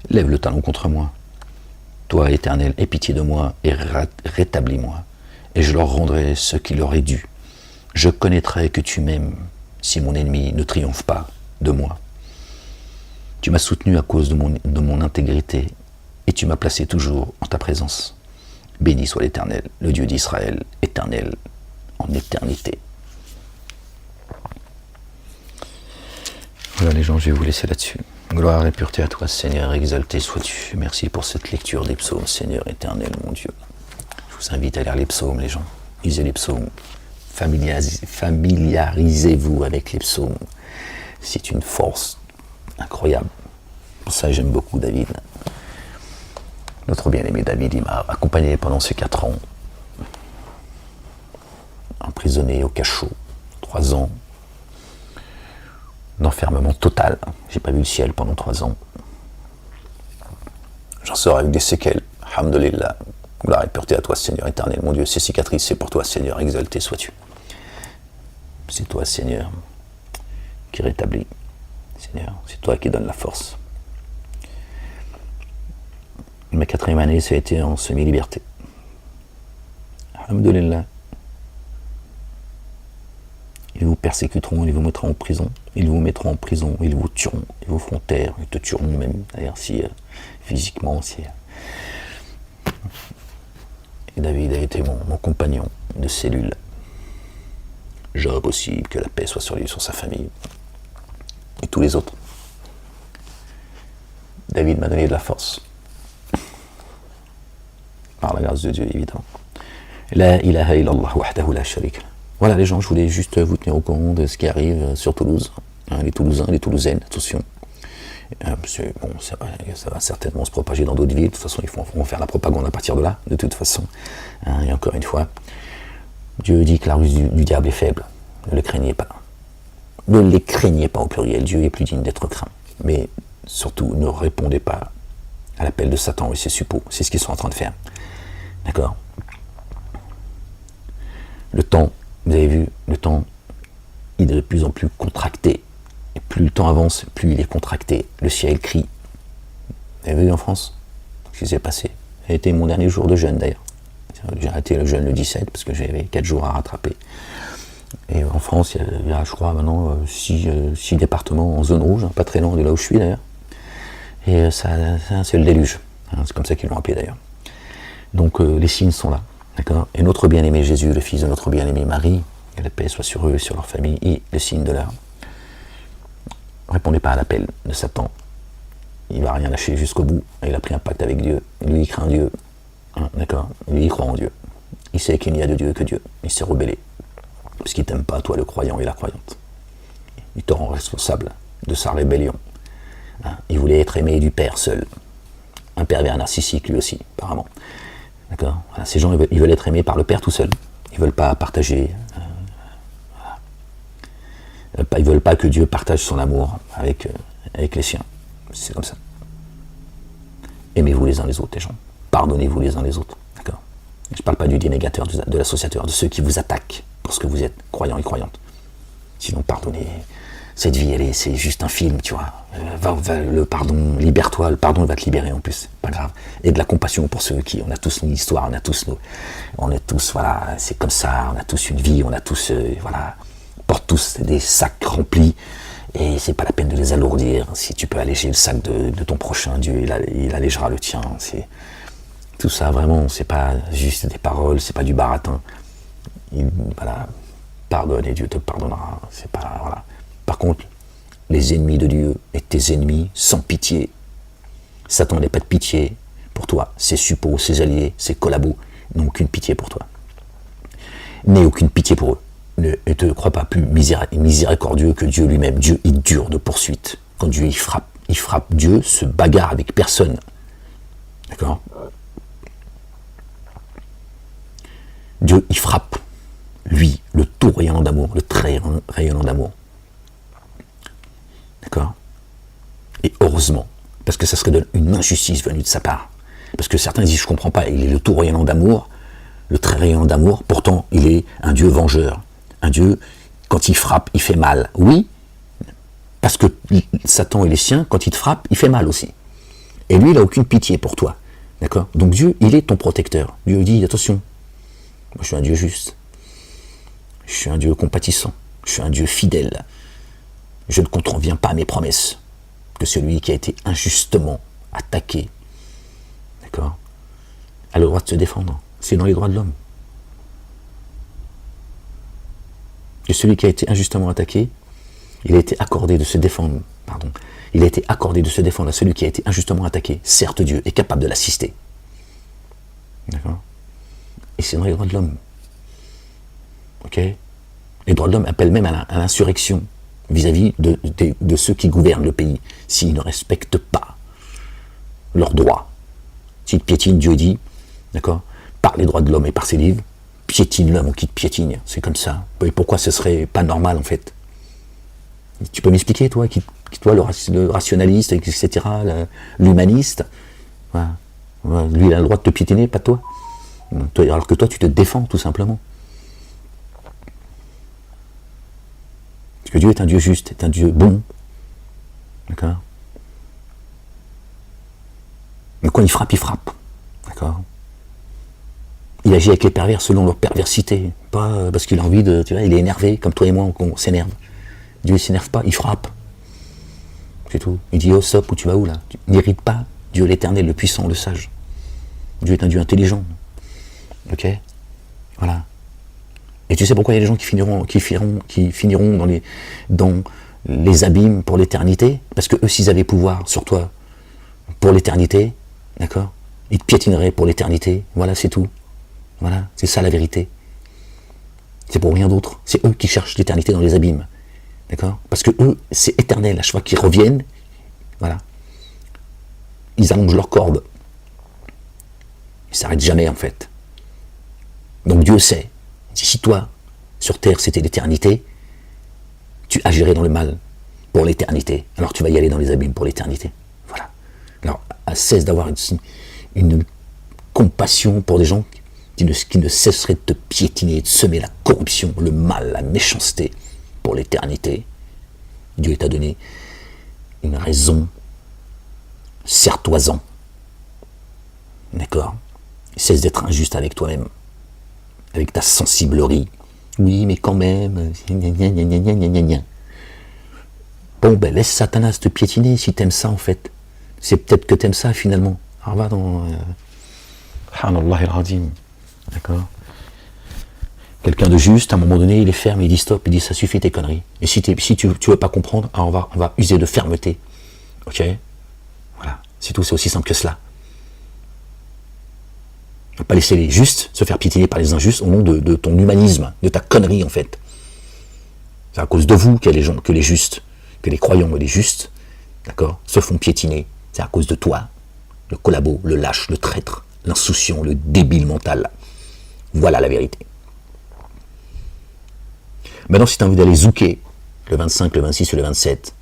lève le talon contre moi. Toi, Éternel, aie pitié de moi et rétablis-moi, et je leur rendrai ce qui leur est dû. Je connaîtrai que tu m'aimes si mon ennemi ne triomphe pas de moi. Tu m'as soutenu à cause de mon intégrité, et tu m'as placé toujours en ta présence. Béni soit l'Éternel, le Dieu d'Israël, éternel en éternité. Voilà les gens, je vais vous laisser là-dessus. Gloire et pureté à toi, Seigneur, exalté sois-tu. Merci pour cette lecture des psaumes, Seigneur éternel, mon Dieu. Je vous invite à lire les psaumes, les gens. Lisez les psaumes. Familiarisez-vous avec les psaumes. C'est une force incroyable. Pour ça, j'aime beaucoup David. Notre bien-aimé David, il m'a accompagné pendant ces 4 ans. Emprisonné au cachot, 3 ans. D'enfermement total. J'ai pas vu le ciel pendant 3 ans. J'en sors avec des séquelles. Alhamdulillah. Gloire et pureté à toi, Seigneur éternel, mon Dieu. Ces cicatrices, c'est pour toi, Seigneur, exalté sois-tu. C'est toi, Seigneur, qui rétablit. Seigneur, c'est toi qui donne la force. Ma 4e année, ça a été en semi-liberté. Alhamdulillah. Ils vous persécuteront, ils vous mettront en prison. Ils vous mettront en prison, ils vous tueront, ils vous feront taire, ils te tueront même, d'ailleurs, si physiquement, si... Et David a été mon compagnon de cellule. Job aussi, que la paix soit sur lui, sur sa famille. Et tous les autres. David m'a donné de la force. Par la grâce de Dieu, évidemment. La ilaha illallah wahdahu la sharika. Voilà les gens, je voulais juste vous tenir au courant de ce qui arrive sur Toulouse. Les Toulousains, les Toulousaines, attention. Bon, ça va certainement se propager dans d'autres villes. De toute façon, ils vont faire la propagande à partir de là, de toute façon. Et encore une fois, Dieu dit que la ruse du diable est faible. Ne le craignez pas. Ne les craignez pas au pluriel. Dieu est plus digne d'être craint. Mais surtout, ne répondez pas à l'appel de Satan et ses suppôts. C'est ce qu'ils sont en train de faire. D'accord ? Le temps, vous avez vu, le temps, il est de plus en plus contracté. Et plus le temps avance, plus il est contracté. Le ciel crie. Vous avez vu en France ce qui s'est passé? Ça a été mon dernier jour de jeûne d'ailleurs. J'ai arrêté le jeûne le 17 parce que j'avais 4 jours à rattraper. Et en France, il y a je crois maintenant 6 départements en zone rouge, pas très loin de là où je suis d'ailleurs. Et ça c'est le déluge. C'est comme ça qu'ils l'ont appelé d'ailleurs. Donc les signes sont là. D'accord. Et notre bien-aimé Jésus, le fils de notre bien-aimé Marie, que la paix soit sur eux et sur leur famille, et le signe de l'heure. Répondez pas à l'appel de Satan. Il va rien lâcher jusqu'au bout. Il a pris un pacte avec Dieu. Lui, il craint Dieu. D'accord. Lui, il croit en Dieu. Il sait qu'il n'y a de Dieu que Dieu. Il s'est rebellé. Parce qu'il t'aime pas, toi, le croyant et la croyante. Il te rend responsable de sa rébellion. Il voulait être aimé du Père seul. Un pervers narcissique, lui aussi, apparemment. D'accord. Voilà, ces gens, ils veulent être aimés par le Père tout seul. Ils veulent pas partager... Ils veulent pas que Dieu partage son amour avec les siens. C'est comme ça. Aimez-vous les uns les autres, les gens. Pardonnez-vous les uns les autres. D'accord. Je ne parle pas du dénégateur, de l'associateur, de ceux qui vous attaquent parce que vous êtes croyants et croyantes. Sinon, pardonnez. Cette vie, c'est juste un film, tu vois. Le pardon, libère-toi. Le pardon, il va te libérer en plus. Pas grave. Et de la compassion pour ceux qui... On a tous une histoire, on est tous, voilà, c'est comme ça. On a tous une vie, on a tous, voilà... portent tous des sacs remplis et c'est pas la peine de les alourdir. Si tu peux alléger le sac de ton prochain, Dieu il allégera le tien. C'est tout ça vraiment, c'est pas juste des paroles, c'est pas du baratin. Voilà, pardonne et Dieu te pardonnera. C'est pas voilà. Par contre, les ennemis de Dieu et tes ennemis sans pitié. Satan n'a pas de pitié pour toi. Ses suppôts, ses alliés, ses collabos n'ont aucune pitié pour toi. N'aie aucune pitié pour eux. Ne te crois pas plus miséricordieux que Dieu lui-même. Dieu est dur de poursuite. Quand Dieu il frappe, Dieu se bagarre avec personne. D'accord? Dieu il frappe. Lui, le tout rayonnant d'amour, le très rayonnant d'amour. D'accord? Et heureusement, parce que ça serait une injustice venue de sa part. Parce que certains disent, je comprends pas, il est le tout rayonnant d'amour, le très rayonnant d'amour, pourtant il est un Dieu vengeur. Un Dieu, quand il frappe, il fait mal. Oui, parce que Satan et les siens, quand il te frappe, il fait mal aussi. Et lui, il n'a aucune pitié pour toi. D'accord? Donc Dieu, il est ton protecteur. Dieu dit, attention, moi je suis un Dieu juste. Je suis un Dieu compatissant. Je suis un Dieu fidèle. Je ne contreviens pas à mes promesses. Que celui qui a été injustement attaqué, d'accord, a le droit de se défendre. C'est dans les droits de l'homme. Que celui qui a été injustement attaqué, il a été accordé de se défendre, pardon, il a été accordé de se défendre à celui qui a été injustement attaqué. Certes, Dieu est capable de l'assister. D'accord? Et c'est dans les droits de l'homme. Ok? Les droits de l'homme appellent même à l'insurrection vis-à-vis de ceux qui gouvernent le pays, s'ils ne respectent pas leurs droits. S'ils piétinent, Dieu dit, d'accord, par les droits de l'homme et par ses livres, piétine l'homme ou qui te piétine. C'est comme ça. Et pourquoi ce serait pas normal, en fait? Tu peux m'expliquer, toi, toi, le rationaliste, etc., l'humaniste, voilà. Lui, il a le droit de te piétiner, pas toi. Alors que toi, tu te défends, tout simplement. Parce que Dieu est un Dieu juste, est un Dieu bon. D'accord? Mais quand il frappe. D'accord? Il agit avec les pervers selon leur perversité. Pas parce qu'il a envie de... Tu vois, il est énervé, comme toi et moi, on s'énerve. Dieu ne s'énerve pas, il frappe. C'est tout. Il dit, oh, stop, où tu vas où, là? N'irrite pas Dieu l'éternel, le puissant, le sage. Dieu est un Dieu intelligent. Ok? Voilà. Et tu sais pourquoi il y a des gens qui finiront dans les abîmes pour l'éternité? Parce que eux, s'ils avaient pouvoir sur toi pour l'éternité, d'accord, ils te piétineraient pour l'éternité. Voilà, c'est tout. Voilà, c'est ça la vérité. C'est pour rien d'autre. C'est eux qui cherchent l'éternité dans les abîmes. D'accord? Parce que eux, c'est éternel. À chaque fois qu'ils reviennent, voilà, ils allongent leur corde. Ils ne s'arrêtent jamais, en fait. Donc Dieu sait. Si toi, sur terre, c'était l'éternité, tu agirais dans le mal pour l'éternité. Alors tu vas y aller dans les abîmes pour l'éternité. Voilà. Alors, cesse d'avoir une compassion pour des gens qui ne cesseraient de te piétiner, de semer la corruption, le mal, la méchanceté pour l'éternité. Dieu t'a donné une raison. Serre-toi-en. D'accord? Cesse d'être injuste avec toi-même. Avec ta sensiblerie. Oui, mais quand même, bon, ben laisse Satanas te piétiner si t'aimes ça, en fait. C'est peut-être que t'aimes ça, finalement. Alors va dans... Subhanallah al-Azim. D'accord? Quelqu'un de juste, à un moment donné, il est ferme, il dit stop, il dit ça suffit tes conneries. Et si tu veux pas comprendre, alors on va user de fermeté. Ok? Voilà. C'est tout, c'est aussi simple que cela. Ne pas laisser les justes se faire piétiner par les injustes au nom de ton humanisme, de ta connerie en fait. C'est à cause de vous que les justes, que les croyants et les justes, d'accord, se font piétiner. C'est à cause de toi, le collabo, le lâche, le traître, l'insouciant, le débile mental. Voilà la vérité. Maintenant, si tu as envie d'aller zouker le 25, le 26 ou le 27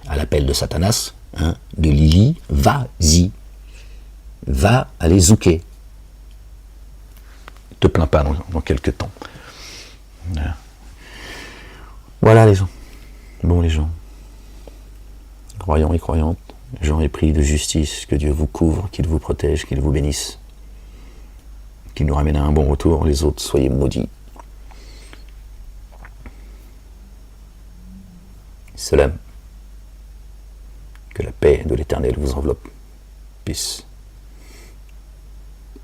à l'appel de Satanas, hein, de Lily, vas-y. Va aller zouker. Te plains pas dans quelques temps. Voilà les gens. Bon les gens. Croyants et croyantes, gens épris de justice, que Dieu vous couvre, qu'il vous protège, qu'il vous bénisse. Qu'il nous ramène à un bon retour, les autres, soyez maudits. Salam. Que la paix de l'Éternel vous enveloppe. Peace.